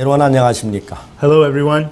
여러분 안녕하십니까? Hello everyone.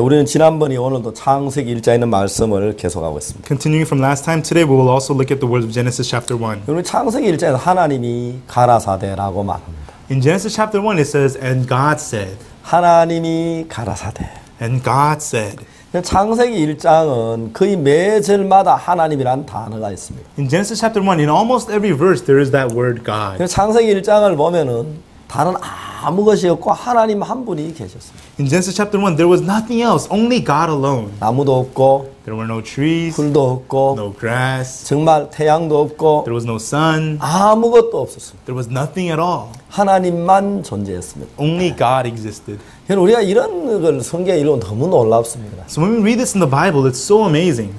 우리는 지난번에 오늘도 창세기 1장에 있는 말씀을 계속하고 있습니다. Continuing from last time, today we will also look at the words of Genesis chapter 1. 여러분 창세기 1장에서 하나님이 가라사대라고 말합니다. In Genesis chapter 1 it says, and God said. 하나님이 가라사대. And God said. 창세기 1장은 거의 매 절마다 하나님이란 단어가 있습니다. In Genesis chapter 1, in almost every verse there is that word God. 창세기 1장을 보면은 다른 아무 것이 없고 하나님 한 분이 계셨습니다. In Genesis chapter 1, there was nothing else, only God alone. 나무도 없고 There were no trees, 풀도 없고 no grass, 정말 태양도 없고 there was no sun, 아무것도 없었습니다. there was nothing at all. 하나님만 존재했습니다. Only God existed. 우리가 이런 걸 성경에 읽으면 너무 놀랍습니다. So when we read this in the Bible, it's so amazing.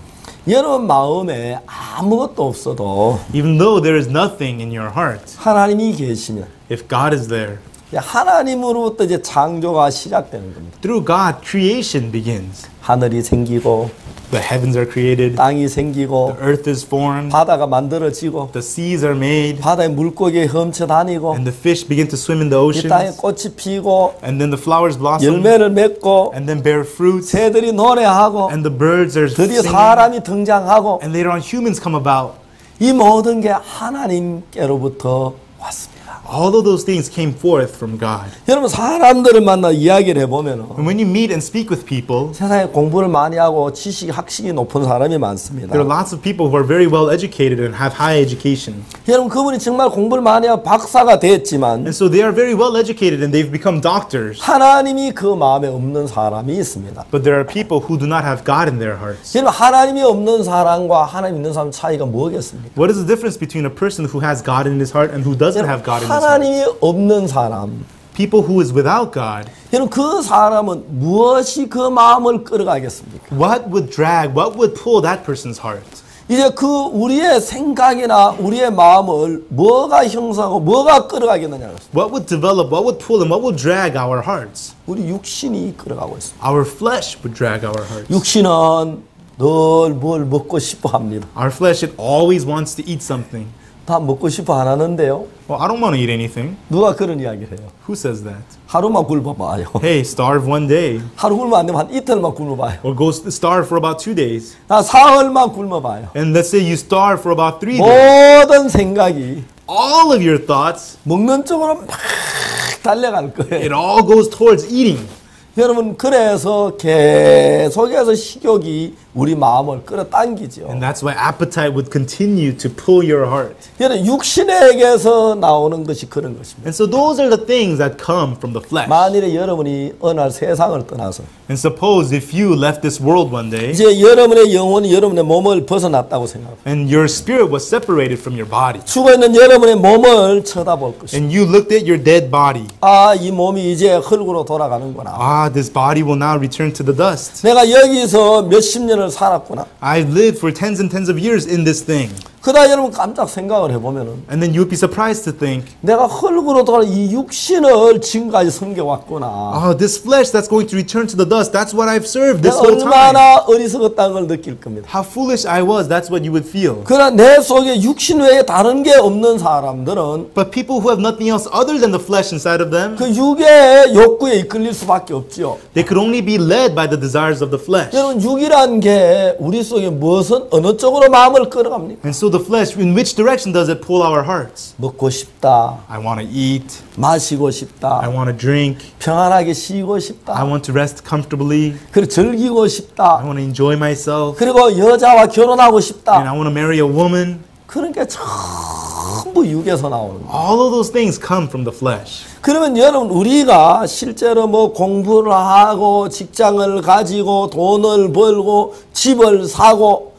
여러분 마음에 아무것도 없어도 Even though there is nothing in your heart, 하나님이 계시면 if God is there, 하나님으로부터 이제 창조가 시작되는 겁니다. through God, creation begins. 하늘이 생기고 The heavens are created, 땅이 생기고 the earth is formed, 바다가 만들어지고 the seas are made, 바다에 물고기 헤엄쳐 다니고 and the fish begin to swim in the 이 땅에 oceans, 꽃이 피고 and then the flowers blossom, 열매를 맺고 and then bear fruits, 새들이 노래하고 and the birds are 드디어 singing, 사람이 등장하고 and later on humans come about. 이 모든 게 하나님께로부터 왔습니다. All of those things came forth from God. 여러분 사람들을 만나 이야기를 해보면 And when you meet and speak with people, 세상에 공부를 많이 하고 학식이 높은 사람이 많습니다. there are lots of people who are very well educated and have high education. 여러분 그분이 정말 공부를 많이 하고 박사가 됐지만 And so they are very well educated and they've become doctors. 하나님이 그 마음에 없는 사람이 있습니다. But there are people who do not have God in their hearts. 여러분 하나님이 없는 사람과 하나님 있는 사람 차이가 뭐겠습니까? What is the difference between a person who has God in his heart and who doesn't have God in his heart? 하나님이 없는 사람. People who is without God. 여러분 그 사람은 무엇이 그 마음을 끌어가겠습니까? What would pull that person's heart? 이제 그 우리의 생각이나 우리의 마음을 뭐가 형성하고 뭐가 끌어가겠느냐. What would develop, what would pull and what would drag our hearts? 우리 육신이 끌어가고 있습니다. Our flesh would drag our hearts. 육신은 늘 뭘 먹고 싶어 합니다. Our flesh, it always wants to eat something. 다 먹고 싶어 안 하는데요. Well, I don't want to eat anything. 누가 그런 이야기를 해요? Who says that? 하루만 굶어봐요. Hey, starve one day. 하루 굶으면 안 되면 한 이틀만 굶어봐요. Or go starve for about 2 days. 사흘만 굶어봐요. And let's say you starve for about 3 days. 모든 생각이 All of your thoughts, 먹는 쪽으로 막 달려갈 거예요. it all goes towards eating. 여러분 그래서 계속해서 식욕이 우리 마음을 끌어당기죠. And that's why appetite would continue to pull your heart. 여러분 육신에게서 나오는 것이 그런 것입니다. And so those are the things that come from the flesh. 만일에 여러분이 어느 날 세상을 떠나서 And suppose if you left this world one day 이제 여러분의 영혼이 여러분의 몸을 벗어났다고 생각합니다. and your spirit was separated from your body 죽어있는 여러분의 몸을 쳐다볼 것입니다. and you looked at your dead body. 이 몸이 이제 흙으로 돌아가는구나. This body will now return to the dust. 내가 여기서 몇십 년을 살았구나. I've lived for tens and tens of years in this thing. 그러다 여러분 깜짝 생각을 해보면은 And then you'd be surprised to think, 내가 흙으로 돌아가는 이 육신을 지금까지 섬겨왔구나. this flesh that's going to return to the dust, that's what I've served this 내가 whole time. 얼마나 어리석었다는 걸 느낄 겁니다. How foolish I was, that's what you would feel. 그러나 내 속에 육신 외에 다른 게 없는 사람들은 But people who have nothing else other than the flesh inside of them, 그 육의 욕구에 이끌릴 수밖에 없죠. they could only be led by the desires of the flesh. 여러분 육이란 게 우리 속에 무엇은 어느 쪽으로 마음을 끌어갑니까? And so the flesh, in which direction does it pull our hearts? 먹고 싶다. I want to eat, 마시고 I 싶다. want to drink, 평안하게 쉬고 I 싶다. want to rest comfortably, 그리고 즐기고 I 싶다. want to enjoy myself, 그리고 여자와 결혼하고 and 싶다. I want to marry a woman. 그런 게 전부 육에서 나오는 거예요. All of those things come from the flesh. 그러면 여러분 우리가 실제로 뭐 공부를 하고 직장을 가지고 돈을 벌고 집을 사고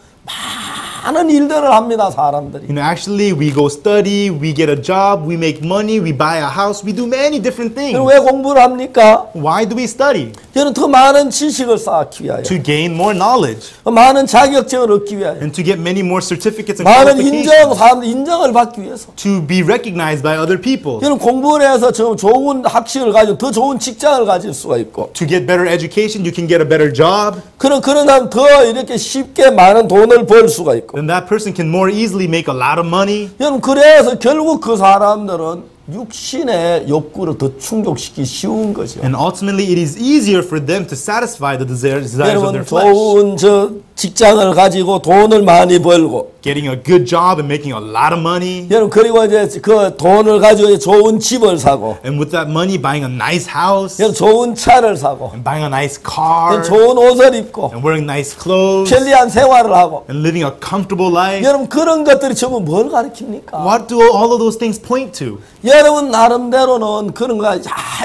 많은 일들을 합니다 사람들이. Actually, we go study, we get a job, we make money, we buy a house, we do many different things. 그럼 왜 공부를 합니까? Why do we study? 저는 더 많은 지식을 쌓기 위하여, To gain more knowledge 많은 자격증을 얻기 위하여, and to get many more certificates and 많은 qualifications, 사람들 인정을 받기 위해서. to be recognized by other people, 저는 공부를 해서 좀 좋은 학식을 가지고 더 좋은 직장을 가질 수가 있고, to get better education, you can get a better job. 그런 사람 더 이렇게 쉽게 많은 돈을 벌 수가 있고. Then that person can more easily make a lot of money. 여러분 그래서 결국 그 사람들은 육신의 욕구를 더 충족시키기 쉬운 거죠. And ultimately, it is easier for them to satisfy the desires of 여러분 their flesh. 좋은 직장을 가지고 돈을 많이 벌고 Getting a good job and making a lot of money. 여러분 그리고 이제 그 돈을 가지고 이제 좋은 집을 사고 And with that money, buying a nice house. 여러분 좋은 차를 사고 And buying a nice car. 여러분 좋은 옷을 입고 And wearing nice clothes. 편리한 생활을 하고 And living a comfortable life. 여러분 그런 것들이 전부 뭘 가르칩니까? What do all of those things point to? 여러분 나름대로는 그런 거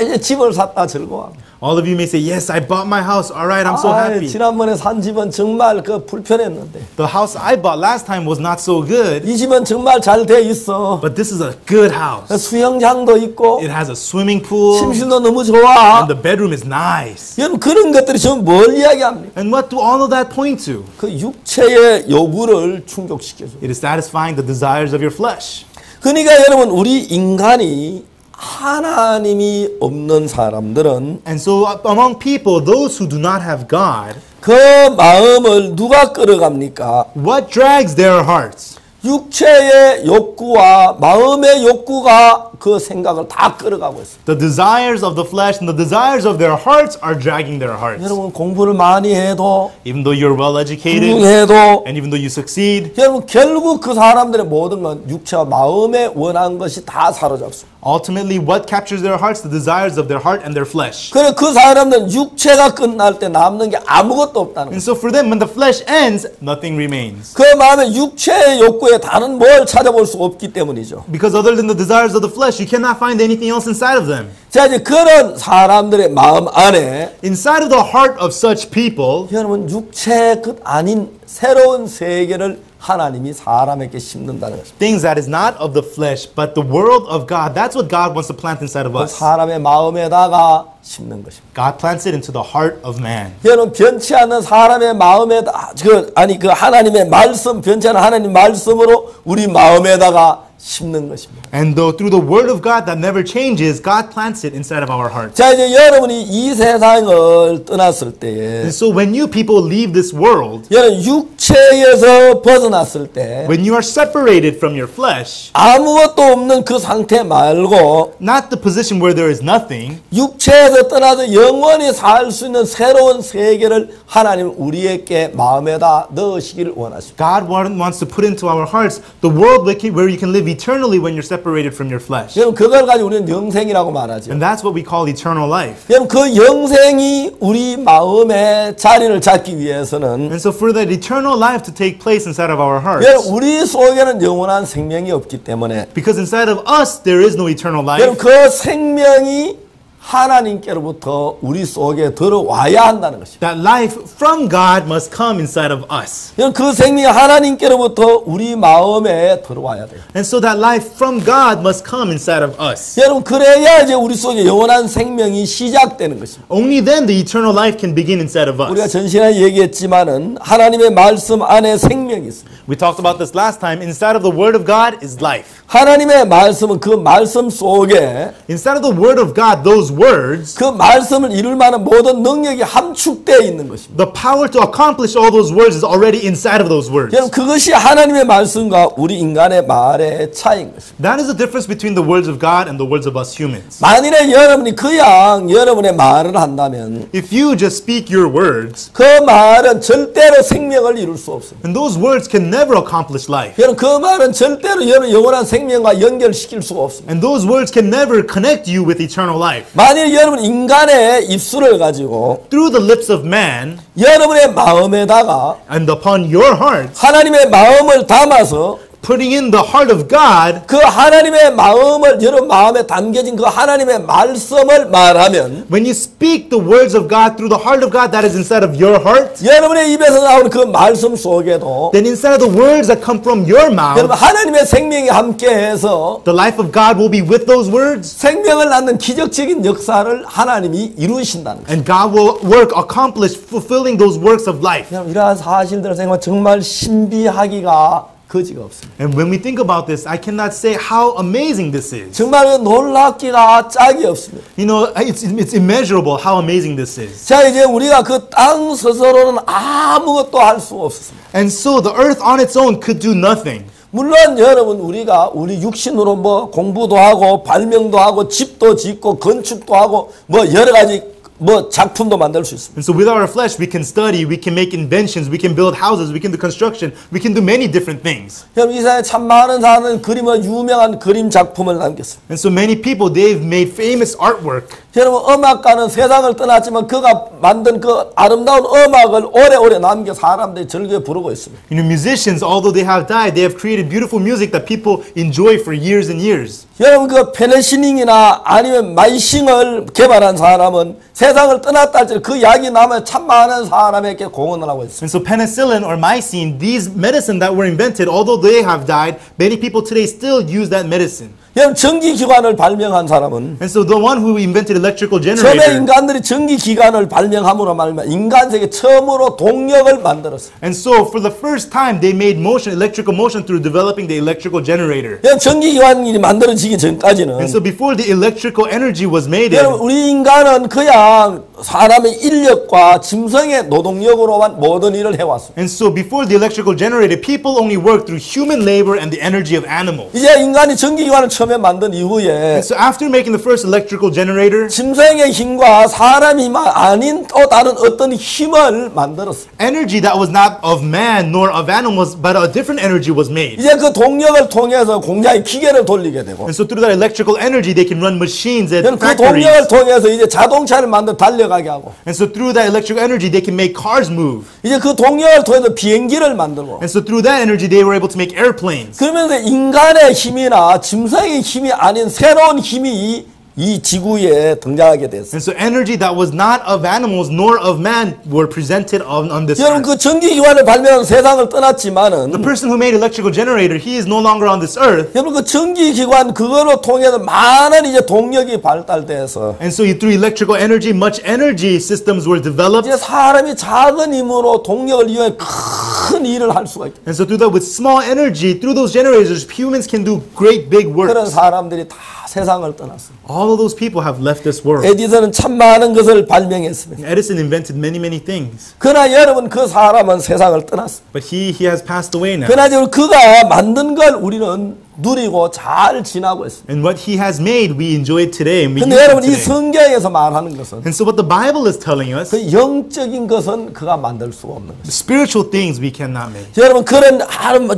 이제 집을 샀다 즐거워합니다. All of you may say, yes, I bought my house. All right, I'm so happy. 지난번에 산 집은 정말 그 불편했는데 The house I bought last time was not so good. 이 집은 정말 잘 돼 있어. But this is a good house. 수영장도 있고 It has a swimming pool. 침실도 너무 좋아. And the bedroom is nice. 여러분 그런 것들이 지금 뭘 이야기합니까? And what do all of that point to? 그 육체의 요구를 충족시켜줘. It is satisfying the desires of your flesh. 그러니까 여러분 우리 인간이 하나님이 없는 사람들은 And so among people, those who do not have God, 그 마음을 누가 끌어갑니까? what drags their hearts? 육체의 욕구와 마음의 욕구가 그 생각을 다 끌어가고 있어요. The desires of the flesh and the desires of their hearts are dragging their hearts. 여러분 공부를 많이 해도 Even though you're well educated 훌륭해도 and even though you succeed, 여러분 결국 그 사람들의 모든 건 육체와 마음에 원한 것이 다 사로잡습니다. ultimately what captures their hearts? The desires of their heart and their flesh. 그래 그 사람들은 육체가 끝날 때 남는 게 아무것도 없다는 And 거예요. so for them, when the flesh ends, nothing remains. 그 마음에 육체의 욕구에 다른 뭘 찾아볼 수 없기 때문이죠. Because other than the desires of the flesh, you cannot find anything else inside of them. 자 이제 그런 사람들의 마음 안에 Inside of the heart of such people, 여러분 육체의 끝 아닌 새로운 세계를 하나님이 사람에게 심는다는 것입니다. things that is not of the flesh, but the world of God, that's what God wants to plant inside of 그 us. 사람의 마음에다가 심는 것입니다. God plants it into the heart of man. 여러분 변치 않는 사람의 마음에다 그 하나님의 말씀 변치 않는 하나님 말씀으로 우리 마음에다가 심는 것입니다. And though through the word of God that never changes, God plants it inside of our hearts. 자 이제 여러분이 이 세상을 떠났을 때에 And so when you people leave this world, 여러분 육체에서 벗어났을 때 when you are separated from your flesh, 아무것도 없는 그 상태 말고 not the position where there is nothing, 육체에서 떠나서 영원히 살 수 있는 새로운 세계를 하나님 우리에게 마음에다 넣으시기를 원하십니다. God wants to put into our hearts the world where you can live eternally when you're separated from your flesh. 여러분 그걸 가지고 우리는 영생이라고 말하죠. And that's what we call eternal life. 여러분 그 영생이 우리 마음에 자리를 잡기 위해서는 And so for that eternal life to take place inside of our hearts, 여러분 우리 속에는 영원한 생명이 없기 때문에 because inside of us there is no eternal 여러분 life, 그 생명이 하나님께로부터 우리 속에 들어와야 한다는 것입니다. that life from God must come inside of us. 여러분 그 생명이 하나님께로부터 우리 마음에 들어와야 돼요. And so that life from God must come inside of us. 여러분 그래야 이제 우리 속에 영원한 생명이 시작되는 것입니다. Only then the eternal life can begin inside of 우리가 us. 전시간에 얘기했지만은 하나님의 말씀 안에 생명이 있습니다. We talked about this last time. Inside of the word of God is life. 하나님의 말씀은 그 말씀 속에 Inside of the word of God, those words, 그 말씀을 이룰 만한 모든 능력이 함축되어 있는 것입니다. the power to accomplish all those words is already inside of those words. 여러분 그것이 하나님의 말씀과 우리 인간의 말의 차이인 것입니다. That is the difference between the words of God and the words of us humans. 만일에 여러분이 그냥 여러분의 말을 한다면 If you just speak your words, 그 말은 절대로 생명을 이룰 수 없습니다. and those words can never accomplish life. 여러분 그 말은 절대로 여러분 영원한 생명과 연결시킬 수가 없습니다. And those words can never connect you with eternal life. 만일 여러분 인간의 입술을 가지고 Through the lips of man 여러분의 마음에다가 and upon your heart, 하나님의 마음을 담아서 putting in the heart of God, 그 하나님의 마음을 여러분 마음에 담겨진 그 하나님의 말씀을 말하면 when you speak the words of God through the heart of God that is inside of your heart, 여러분의 입에서 나오는 그 말씀 속에도 then inside of the words that come from your 여러분 mouth, 하나님의 생명이 함께해서 the life of God will be with those words, 생명을 낳는 기적적인 역사를 하나님이 이루신다는 거예요. and God will accomplish fulfilling those works of life. 여러분 이러한 사실들을 생각하면 정말 신비하기가 거지가 없습니다. And when we think about this, I cannot say how amazing this is. 정말 놀랍기가 짝이 없습니다. You know, it's immeasurable how amazing this is. 자 이제 우리가 그 땅 스스로는 아무것도 할 수 없었습니다. And so the earth on its own could do nothing. 물론 여러분 우리가 우리 육신으로 뭐 공부도 하고 발명도 하고 집도 짓고 건축도 하고 뭐 여러 가지 뭐 작품도 만들 수 있습니다. And so with our flesh, we can study, we can make inventions, we can build houses, we can do construction, we can do many different things. 여러분 이 세상에 참 많은 사람은 그림을 유명한 그림 작품을 남겼습니다. And so many people, they've made famous artwork. 여러분 음악가는 세상을 떠났지만 그가 만든 그 아름다운 음악을 오래오래 남겨 사람들이 즐겨 부르고 있습니다. You know, musicians, although they have died, they have created beautiful music that people enjoy for years and years. 여러분 그 페니실린이나 아니면 마이싱을 개발한 사람은 세상을 떠났다 할지 그 약이 남아 참 많은 사람에게 공헌을 하고 있습니다. And so penicillin or mycin, these medicine that were invented, although they have died, many people today still use that medicine. 여러분 전기기관을 발명한 사람은 And so the one who invented electrical 처음에 generator, 인간들이 전기기관을 발명함으로 말미암아 인간 세계 처음으로 동력을 만들었어요. and so for the first time they made motion, electrical motion through developing the electrical generator. 여러분 전기기관이 만들어지기 전까지는 And so before the electrical energy was made, 여러분 우리 인간은 그냥 사람의 인력과 짐승의 노동력으로만 모든 일을 해왔어요. and so before the electrical generator, people only worked through human labor and the energy of animals. 이제 인간이 전기기관을 처음에 만든 이후에 And so after making the first electrical generator, 짐승의 힘과 사람 힘 아닌 또 다른 어떤 힘을 만들었어요. energy that was not of man nor of animals, but a different energy was made. 이제 그 동력을 통해서 공장의 기계를 돌리게 되고 And so through that electrical energy, they can run machines at 그 factories. 동력을 통해서 이제 자동차를 만들어 달려가게 하고 And so through that electrical energy, they can make cars move. 이제 그 동력을 통해서 비행기를 만들고 And so through that energy, they were able to make airplanes. 그러면서 인간의 힘이나 짐승의 힘이 아닌 새로운 힘이 이 지구에 등장하게 됐어요. And so energy that was not of animals nor of man were presented on this 여러분 earth. 그 전기기관을 발명한 세상을 떠났지만은 The person who made electrical generator, he is no longer on this earth. 여러분 그 전기기관 그거로 통해서 많은 이제 동력이 발달돼서 And so through electrical energy, much energy systems were developed. 이제 사람이 작은 힘으로 동력을 이용해 큰 일을 할 수가 있다. And so through that, with small energy, through those generators, humans can do great big 그런 works. 사람들이 다 세상을 떠났습니다. All of those people have left this world. 에디슨은 참 많은 것을 발명했습니다. Edison invented many things. 그러나 여러분 그 사람은 세상을 떠났습니다. But he has passed away now. 그러나 그가 만든 걸 우리는 누리고 잘 지나고 있습니다. And what he has made, we enjoy it today and we use 근데 it 여러분 이 today. 성경에서 말하는 것은 And so what the Bible is telling us, 그 영적인 것은 그가 만들 수가 없는 것입니다. spiritual things we cannot make. 여러분 그런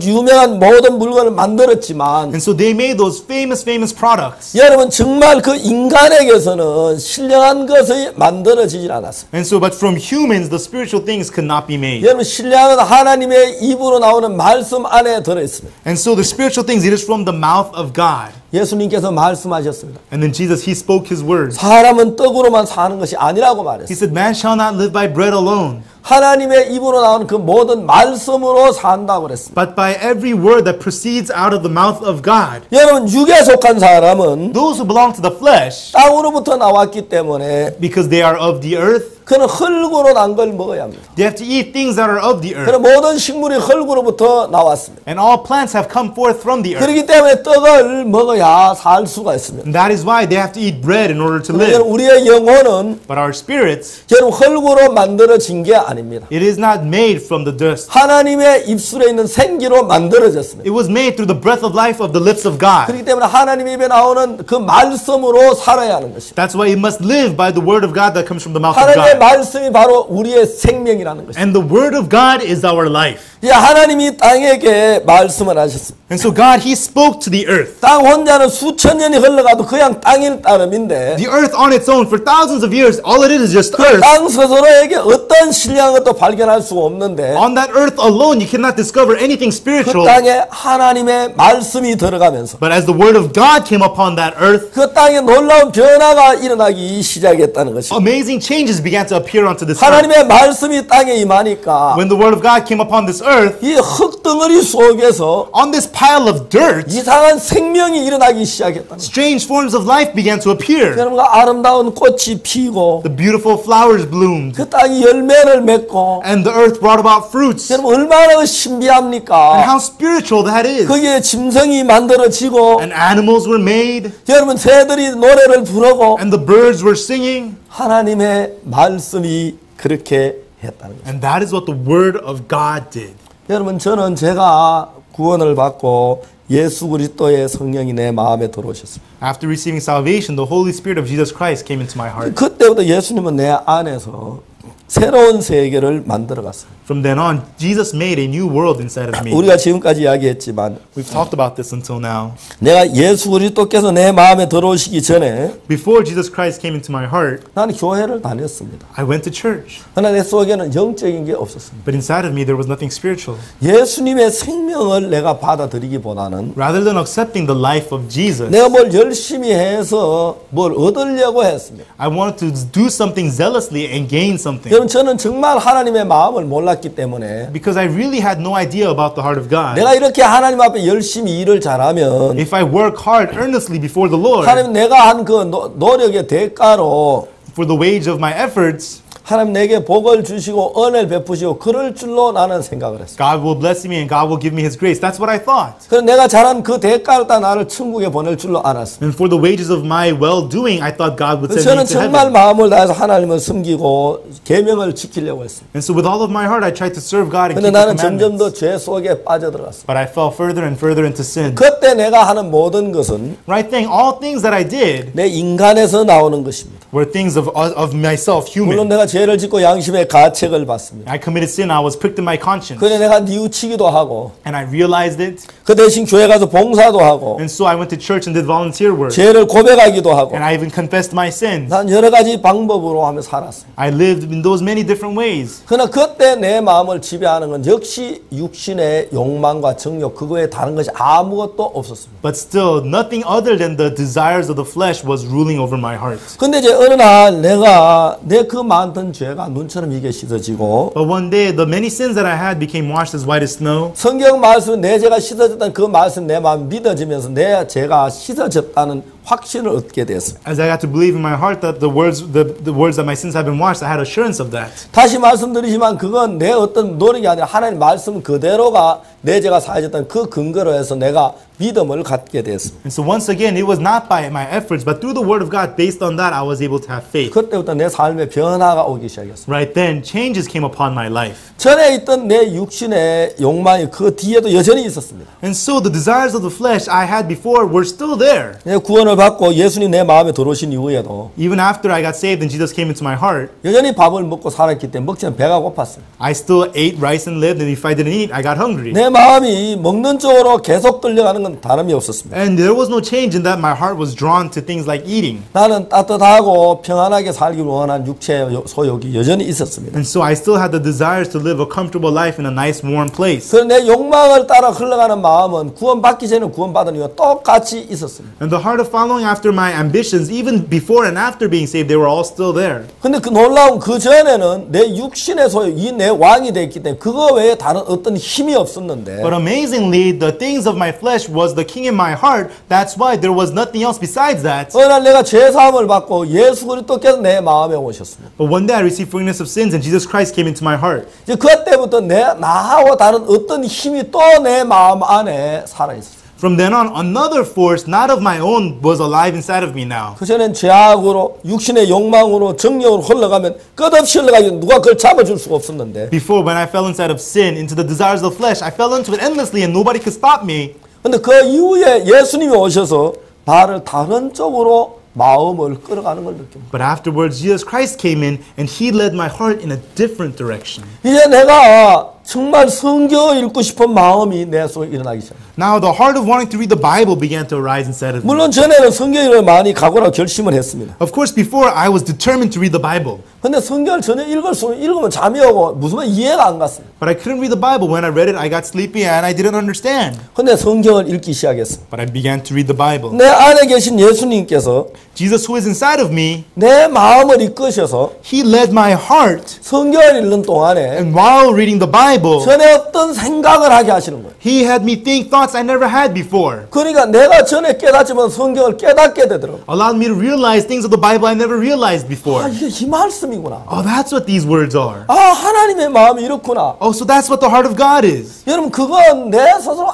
유명한 모든 물건을 만들었지만 And so they made those famous products. 여러분 정말 그 인간에게서는 신령한 것이 만들어지질 않았습니다. And so, but from humans, the spiritual things could not be made. 여러분 신령한 하나님의 입으로 나오는 말씀 안에 들어있습니다. And so the spiritual things, it is from the mouth of God. 예수님께서 말씀하셨습니다. And then Jesus, he spoke his words. 사람은 떡으로만 사는 것이 아니라고 He 말했어요. said, man shall not live by bread alone, 하나님의 입으로 나오는 그 모든 말씀으로 산다고 그랬습니다. but by every word that proceeds out of the mouth of God. 여러분 육에 속한 사람은 Those who belong to the flesh, 땅으로부터 나왔기 때문에 because they are of the earth, 그는 흙으로 난 걸 먹어야 합니다. they have to eat things that are of the earth. 그는 모든 식물이 흙으로부터 나왔습니다. And all plants have come forth from the earth. 그렇기 때문에 떡을 먹어야 살 수가 있습니다. And that is why they have to eat bread in order to 여러분 live. 우리의 영혼은 But our spirits, 여러분 흙으로 만들어진 게 아닙니다. it is not made from the dust. 하나님의 입술에 있는 생기로 만들어졌습니다. It was made through the breath of life of the lips of God. 그렇기 때문에 하나님 입에 나오는 그 말씀으로 살아야 하는 것입니다. That's why it must live by the word of God that comes from the mouth of 하나님의 God. 말씀이 바로 우리의 생명이라는 것입니다. And the word of God is our life. 이제 하나님이 땅에게 말씀을 하셨습니다. And so God, he spoke to the earth. 땅 혼자는 수천 년이 흘러가도 그냥 땅일 따름인데 The earth on its own for thousands of years, all it is just earth. 땅 스스로에게 어떤 신령한 것도 발견할 수가 없는데 On that earth alone, you cannot discover anything 그 spiritual. 땅에 하나님의 말씀이 들어가면서 But as the word of God came upon that earth, 그 땅에 놀라운 변화가 일어나기 시작했다는 것입니다. amazing changes began to appear onto this earth. 하나님의 말씀이 땅에 임하니까 When the word of God came upon this earth, 이 흙덩어리 속에서 on this pile of dirt, 이상한 생명이 일어나기 시작했다는 것입니다. strange forms of life began to appear. 여러분 아름다운 꽃이 피고 The beautiful flowers bloomed, 그 땅이 열매를 맺고 and the earth brought about fruits. 여러분 얼마나 And 신비합니까? how spiritual that is. 거기에 짐승이 만들어지고 And animals were made, 여러분 새들이 노래를 부르고 and the birds were singing. 하나님의 말씀이 그렇게 했다는 거죠. And that is what the word of God did. 여러분 저는 제가 구원을 받고 예수 그리스도의 성령이 내 마음에 들어오셨습니다. After receiving salvation, the Holy Spirit of Jesus Christ came into my heart. 그때부터 예수님은 내 안에서 새로운 세계를 만들어 갔어요. From then on, Jesus made a new world inside of me. 우리가 지금까지 이야기했지만 We've talked about this until now. 내가 예수 그리스도께서 내 마음에 들어오시기 전에 Before Jesus Christ came into my heart, 나는 교회를 다녔습니다. I went to church. 그러나 내 속에는 영적인 게 없었습니다. But inside of me, there was nothing spiritual. 예수님의 생명을 내가 받아들이기보다는 Rather than accepting the life of Jesus, 내가 뭘 열심히 해서 뭘 얻으려고 했습니다. I wanted to do something zealously and gain something. 여러분 저는 정말 하나님의 마음을 몰랐기 때문에 Because I really had no idea about the heart of God. 내가 이렇게 하나님 앞에 열심히 일을 잘하면 If I work hard earnestly before the Lord 하나님 내가 한 그 노력의 대가로 for the wage of my efforts, 하나님 내게 복을 주시고 은혜를 베푸시고 그럴 줄로 나는 생각을 했어요. God will bless me and God will give me His grace. That's what I thought. 그래서 내가 잘한 그 대가를 따 나를 천국에 보낼 줄로 알았습니다. And for the wages of my well-doing, I thought God would send 저는 me to 정말 heaven. 마음을 다해서 하나님을 섬기고 계명을 지키려고 했습니다. And so with all of my heart, I tried to serve God and 근데 keep the 나는 점점 더 commandments. 죄 속에 빠져들어갔습니다. But I fell further and further into sin. 그때 내가 하는 모든 것은 Right thing, all things that I did 내 인간에서 나오는 것입니다. were things of myself, 물론 human. 내가 죄를 짓고 양심의 가책을 받습니다. I committed sin. I was pricked in my conscience. 그래 내가 뉘우치기도 하고 And I realized it. 그 대신 교회 가서 봉사도 하고 And so I went to church and did volunteer work. 죄를 고백하기도 하고 And I even confessed my sins. 난 여러 가지 방법으로 하며 살았어요. I lived in those many different ways. 그러나 그때 내 마음을 지배하는 건 역시 육신의 욕망과 정욕 그거에 다른 것이 아무것도 없었습니다. But still, nothing other than the desires of the flesh was ruling over my heart. 근데 이제 어느 날 내가 내 그 많던 죄가 눈처럼 이게 씻어지고 But one day, the many sins that I had became washed as white as snow. 성경 말씀 내 죄가 씻어졌다는 그 말씀 내 마음 믿어지면서 내 죄가 씻어졌다는 확신을 얻게 됐습니다. As I got to believe in my heart that the words that my sins have been washed, I had assurance of that. 다시 말씀드리지만 그건 내 어떤 노력이 아니라 하나님 말씀 그대로가 내 죄가 사해졌다는 그 근거로 해서 내가 믿음을 갖게 됐습니다. And so once again, it was not by my efforts, but through the word of God, based on that, I was able to have faith. 그때부터 내 삶에 변화가 오기 시작했습니다. Right then, changes came upon my life. 전에 있던 내 육신의 욕망이 그 뒤에도 여전히 있었습니다. And so the desires of the flesh I had before were still there. 내 구원을 받고 예수님 내 마음에 들어오신 이후에도 Even after I got saved and Jesus came into my heart, 여전히 밥을 먹고 살았기 때문에 먹지만 배가 고팠어요. I still ate rice and lived, and if I didn't eat, I got hungry. 내 마음이 먹는 쪽으로 계속 끌려가는 건 다름이 없었습니다. And there was no change in that. My heart was drawn to things like eating. 나는 따뜻하고 평안하게 살기를 원하는 육체의 소욕이 여전히 있었습니다. And so I still had the desires to live a comfortable life in a nice warm place. 그래서 내 욕망을 따라 흘러가는 마음은 구원받기 전에 구원받은 이유가 똑같이 있었습니다. And the heart of following after my ambitions, even before and after being saved, they were all still there. 근데 그 놀라운 그 전에는 내 육신의 소욕, 이 내 왕이 됐기 때문에 그거 외에 다른 어떤 힘이 없었는데 But amazingly, the things of my flesh was the king in my heart. That's why there was nothing else besides that. 어느 날 내가 죄사함을 받고 예수 그리스도께서 내 마음에 오셨습니다. But one day I received forgiveness of sins and Jesus Christ came into my heart. 이제 그때부터 나하고 다른 어떤 힘이 또 내 마음 안에 살아있었어요. From then on, another force, not of my own, was alive inside of me now. 그전엔 죄악으로 육신의 욕망으로 정욕으로 흘러가면 끝없이 흘러가기 누가 그걸 잡아줄 수가 없었는데 Before, when I fell inside of sin, into the desires of the flesh, I fell into it endlessly and nobody could stop me. 근데 그 이후에 예수님이 오셔서 나를 다른 쪽으로 마음을 끌어가는 걸 느낍니다. But afterwards, Jesus Christ came in and He led my heart in a different direction. 이제 내가 정말 성경을 읽고 싶은 마음이 내 속에 일어나기 시작합니다. Now, the heart of wanting to read the Bible began to arise inside of me. 물론 전에는 성경을 많이 각오라고 결심을 했습니다. Of course, before I was determined to read the Bible. 근데 성경을 전혀 읽으면 잠이 오고 무슨 말 이해가 안 갔습니다. But I couldn't read the Bible. When I read it, I got sleepy and I didn't understand. 근데 성경을 읽기 시작했습니다. But I began to read the Bible. 내 안에 계신 예수님께서 Jesus, who is inside of me, 내 마음을 이끄셔서 He led my heart. 성경을 읽는 동안에 And while reading the Bible, 전에 어떤 생각을 하게 하시는 거예요. He had me think thoughts I never had before. 그러니까 내가 전에 깨닫지만 성경을 깨닫게 되더라고요. Allowed me to realize things of the Bible I never realized 아, before. 이게 이 말씀이구나. Oh, that's what these words are. 아, 하나님의 마음이 이렇구나. Oh, so that's what the heart of God is. 여러분, 그건 내 스스로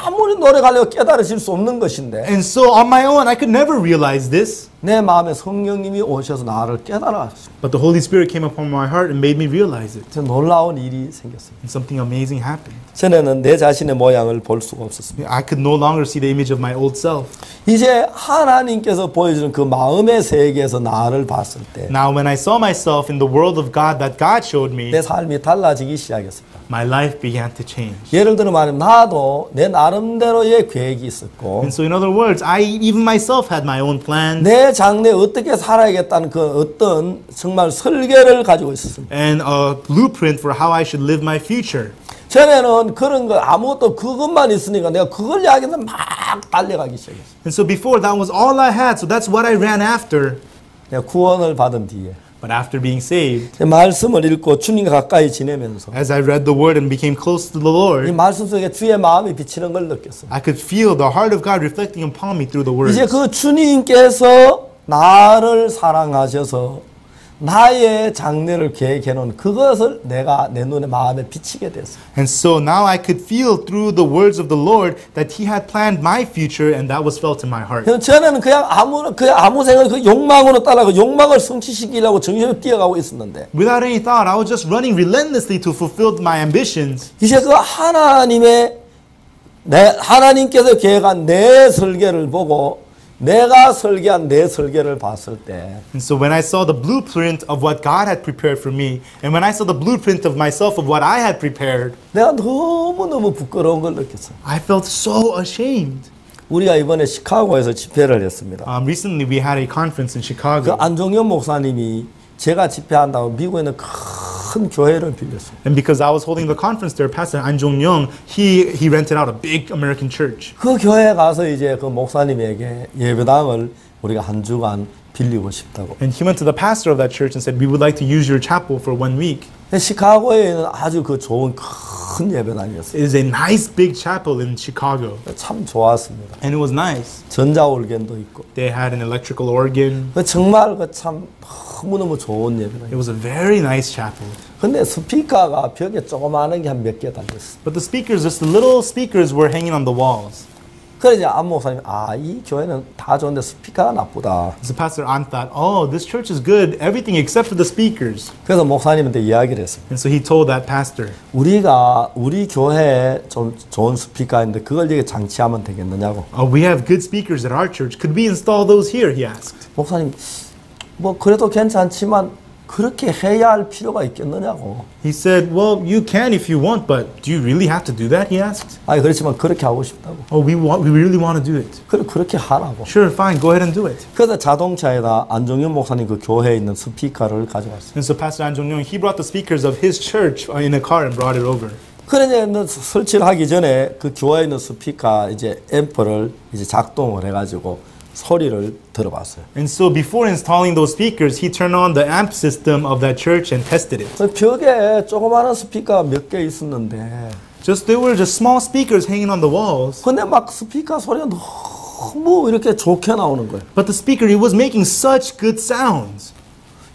아무리 노력하려고 깨달으실 수 없는 것인데 And so on my own, I could never realize this. 내 마음에 성령님이 오셔서 나를 깨달았습니다. But the Holy Spirit came upon my heart and made me realize it. 놀라운 일이 생겼습니다. And something amazing happened. 전에는 내 자신의 모양을 볼 수가 없었습니다. I could no longer see the image of my old self. 이제 하나님께서 보여주는 그 마음의 세계에서 나를 봤을 때 내 Now, when I saw myself in the world of God that God showed me, 삶이 달라지기 시작했습니다. my life began to change. 예를 들어 말하면 나도 내 나름대로의 계획이 있었고 And so, in other words, I even myself had my own plans 내 장래에 어떻게 살아야겠다는 그 어떤 정말 설계를 가지고 있었습니다. and a blueprint for how I should live my future. 전에는 그런 거 아무것도 그것만 있으니까 내가 그걸 이야기해서 막 달려가기 시작했어요. And so before, that was all I had, so that's what I ran after. 내가 구원을 받은 뒤에 But after being saved, 말씀을 읽고 주님과 가까이 지내면서 as I read the Word and became close to the 이 Lord, 말씀 속에 주의 마음이 비치는 걸 느꼈어요. I could feel the heart of God reflecting upon me through the Word. 이제 그 주님께서 나를 사랑하셔서 나의 장래를 계획해 놓은 그것을 내가 내 눈에 마음에 비치게 됐어요. And so now I could feel through the words of the Lord that He had planned my future, and that was felt in my heart. 전에는 그냥 아무 생각 그 욕망으로 따라가 욕망을 성취시키려고 정신을 뛰어가고 있었는데 Without any thought, I was just running relentlessly to fulfill my ambitions. 이제 그 하나님께서 계획한 내 설계를 보고 내가 설계한 내 설계를 봤을 때 And so when I saw the blueprint of what God had prepared for me, and when I saw the blueprint of myself of what I had prepared, 내가 너무너무 부끄러운 걸 느꼈어요. I felt so ashamed. 우리가 이번에 시카고에서 집회를 했습니다. Recently we had a conference in 그 Chicago, 안종현 목사님이 제가 집회한다고 미국에 있는 큰 교회를 빌렸어요. and because I was holding the conference there, Pastor An Jong-young, he rented out a big American church. 그 교회에 가서 이제 그 목사님에게 예배당을 우리가 한 주간 빌리고 싶다고. And he went to the pastor of that church and said, we would like to use your chapel for 1 week. 시카고에 있는 아주 그 좋은 큰 예배당이었어요. It is a nice big chapel in Chicago, 참 좋았습니다. and it was nice. 전자올겐도 있고. They had an electrical organ. 정말 참 너무너무 좋은 It 예배당이에요. was a very nice chapel. 근데 스피커가 벽에 조그마한 게 한 몇 개 달렸어요. But the speakers, just the little speakers were hanging on the walls. 그래서 이제 안 목사님이 이 교회는 다 좋은데 스피커가 나쁘다. So Pastor An thought, oh, this church is good, everything except for the speakers. 그래서 목사님한테 이야기를 했습니다. And so he told that pastor, 우리 교회에 좀 좋은 스피커인데 그걸 여기 장치하면 되겠느냐고. we have good speakers at our church. Could we install those here? He asked. 목사님 뭐 그래도 괜찮지만 그렇게 해야 할 필요가 있겠느냐고. He said, well, you can if you want, but do you really have to do that? He asked. 그렇지만 그렇게 하고 싶다고. Oh, we really want to do it. 그렇게 하라고. Sure, fine, go ahead and do it. 그래서 자동차에다 안종현 목사님 그 교회에 있는 스피커를 가져왔어요. And so Pastor An Jong-young, he brought the speakers of his church in a car and brought it over. 그래서 설치를 하기 전에 그 교회에 있는 스피커 이제 앰프를 이제 작동을 해가지고 소리를 들어봤어요. And so before installing those speakers, he turned on the amp system of that church and tested it. 벽에 조그마한 스피커가 몇 개 있었는데 There were just small speakers hanging on the walls. 근데 막 스피커 소리가 너무 이렇게 좋게 나오는 거예요. But the speaker, it was making such good sounds.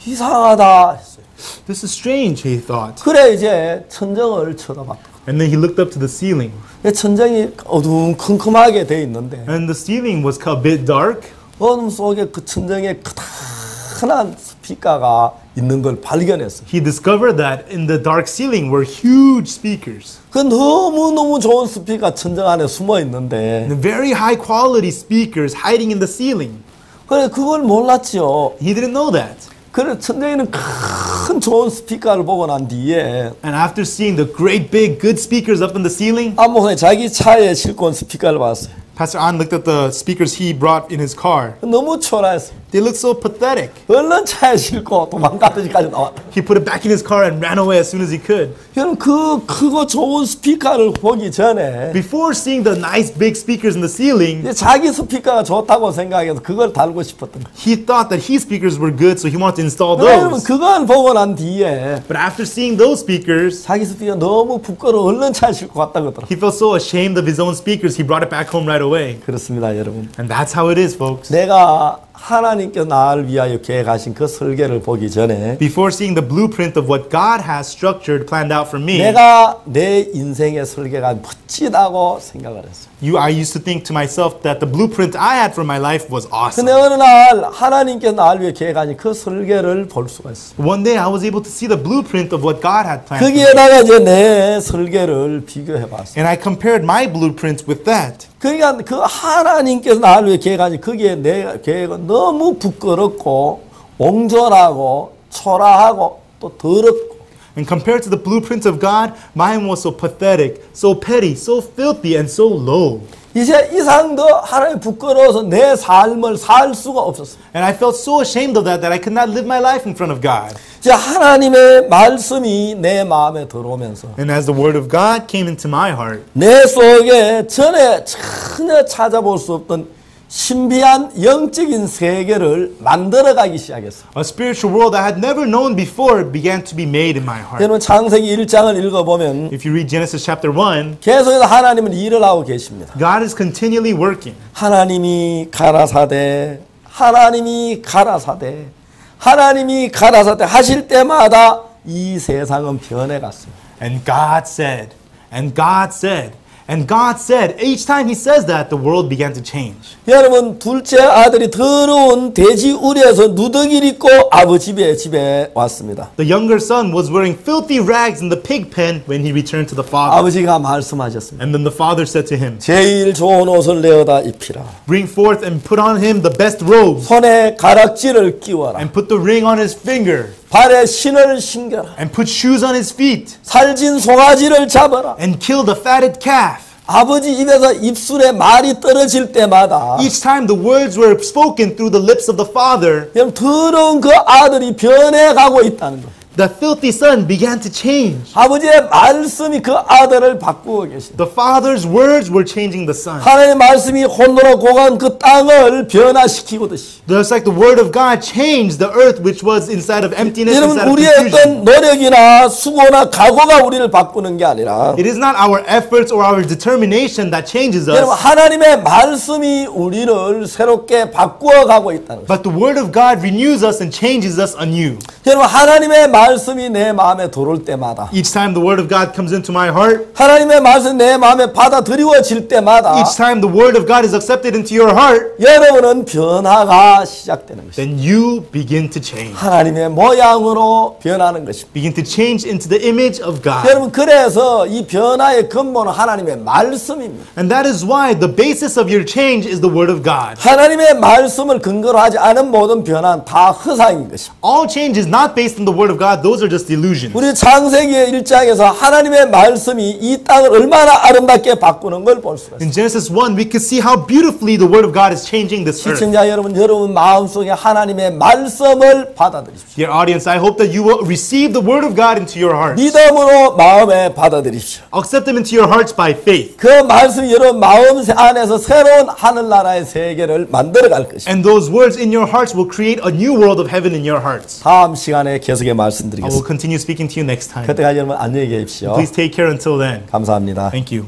이상하다 했어요. This is strange, he thought. 그래 이제 천정을 쳐다봤다. And then he looked up to the ceiling. 천정이 어두컴컴하게 돼 있는데 And the ceiling was a bit dark. 어둠 속에 그 천정에 크다란 스피커가 있는 걸 발견했어요. He discovered that in the dark ceiling were huge speakers. 그 너무너무 좋은 스피커가 천정 안에 숨어 있는데 And very high quality speakers hiding in the ceiling. 그래 그걸 몰랐죠. He didn't know that. 그래 천정에는 큰 좋은 스피커를 보고 난 뒤에 And after seeing the great big good speakers up in the ceiling, 목사님 자기 차에 싣고 온 스피커를 봤어요. Pastor An looked at the speakers he brought in his car. 너무 초라했어요. They looked so pathetic. 얼른 차에 싣고 도망가듯이까지 나왔다. He put it back in his car and ran away as soon as he could. 여러분 그 크고 좋은 스피커를 보기 전에 Before seeing the nice big speakers in the ceiling, 이제 자기 스피커가 좋다고 생각해서 그걸 달고 싶었던 거예요. he thought that his speakers were good, so he wanted to install 여러분 those. 그걸 보고 난 뒤에 But after seeing those speakers, 자기 스피커 너무 부끄러워 얼른 차에 싣고 갔다 그러더라고요. he felt so ashamed of his own speakers, he brought it back home right away. 그렇습니다, 여러분. And that's how it is, folks. 내가 하나님께서 나를 위하여 계획하신 그 설계를 보기 전에 Before seeing the blueprint of what God has structured, planned out for me, 내가 내 인생의 설계가 멋지다고 생각을 했어요. I used to think to myself that the blueprint I had for my life was awesome. 근데 어느 날 하나님께서 나를 위해 계획하신 그 설계를 볼 수가 있어요. One day I was able to see the blueprint of what God had planned for me. 거기에다가 이제 내 설계를 비교해 봤어요. And I compared my blueprint with that. 그러니까 그 하나님께서 나를 위해 계획하신 거기에 내 계획은 너무 부끄럽고 옹졸하고 초라하고 또 더럽고 And compared to the blueprint of God, mine was so pathetic, so petty, so filthy, and so low. 이제 이상 더 하나님 부끄러워서 내 삶을 살 수가 없었어요. And I felt so ashamed of that I could not live my life in front of God. 이제 하나님의 말씀이 내 마음에 들어오면서 And as the word of God came into my heart, 내 속에 전에 전혀 찾아볼 수 없던 신비한 영적인 세계를 만들어가기 시작했어요. a spiritual world I had never known before began to be made in my heart. 여러분 창세기 1장을 읽어보면 If you read Genesis chapter 1, 계속해서 하나님은 일을 하고 계십니다. God is continually working. 하나님이 가라사대 하나님이 가라사대 하나님이 가라사대 하실 때마다 이 세상은 변해갔습니다. And God said, and God said, and God said. Each time he says that, the world began to change. 여러분 둘째 아들이 더러운 돼지 우리에서 누더기를 입고 아버지 집에 왔습니다. The younger son was wearing filthy rags in the pig pen when he returned to the father. 아버지가 말씀하셨습니다. And then the father said to him, 제일 좋은 옷을 내어다 입히라. bring forth and put on him the best robes, 손에 가락지를 끼워라. and put the ring on his finger, 발에 신을 신겨라. and put shoes on his feet, 살진 송아지를 잡아라. and kill the fatted calf. 아버지 입에서 입술에 말이 떨어질 때마다 Each time the words were spoken through the lips of the father, 여러분 더러운 그 아들이 변해가고 있다는 거. the filthy son began to change. 아버지의 말씀이 그 아들을 바꾸고 계십니다. The father's words were changing the son. 하나님의 말씀이 혼돈하고 고간 그 땅을 변화시키고듯이 Just like the word of God changed the earth which was inside of emptiness, 여러분 inside of 우리의 confusion. 어떤 노력이나 수고나 각오가 우리를 바꾸는 게 아니라 It is not our efforts or our determination that changes 여러분 us, 하나님의 말씀이 우리를 새롭게 바꾸어 가고 있다는 거죠. but the word of God renews us and changes us anew. 여러분 하나님의 말씀이 내 마음에 들어올 때마다 Each time the word of God comes into my heart, 하나님의 말씀이 내 마음에 받아들여질 때마다 each time the word of God is accepted into your heart, 여러분은 변화가 시작되는 것입니다. then you begin to change. 하나님의 모양으로 변하는 것입니다. Begin to change into the image of God. 여러분 그래서 이 변화의 근본은 하나님의 말씀입니다. And that is why the basis of your change is the word of God. 하나님의 말씀을 근거로 하지 않은 모든 변화는 다 허상인 것입니다. All change is not based on the word of God. Those are just illusions. 우리 창세기 1장에서 하나님의 말씀이 이 땅을 얼마나 아름답게 바꾸는 걸 볼 수가 있습니다. In Genesis 1, we could see how beautifully the word of God is changing this earth. 시청자 여러분, 여러분 마음속에 하나님의 말씀을 받아들이십시오. Dear audience, I hope that you will receive the word of God into your hearts. 믿음으로 마음에 받아들이십시오. Accept them into your hearts by faith. 그 말씀이 여러분 마음 안에서 새로운 하늘나라의 세계를 만들어갈 것입니다. And those words in your hearts will create a new world of heaven in your hearts. 다음 시간에 계속해 I will 말씀드리겠습니다. continue speaking to you next time. 그때까지 여러분 안녕히 계십시오. Please take care until then. 감사합니다. Thank you.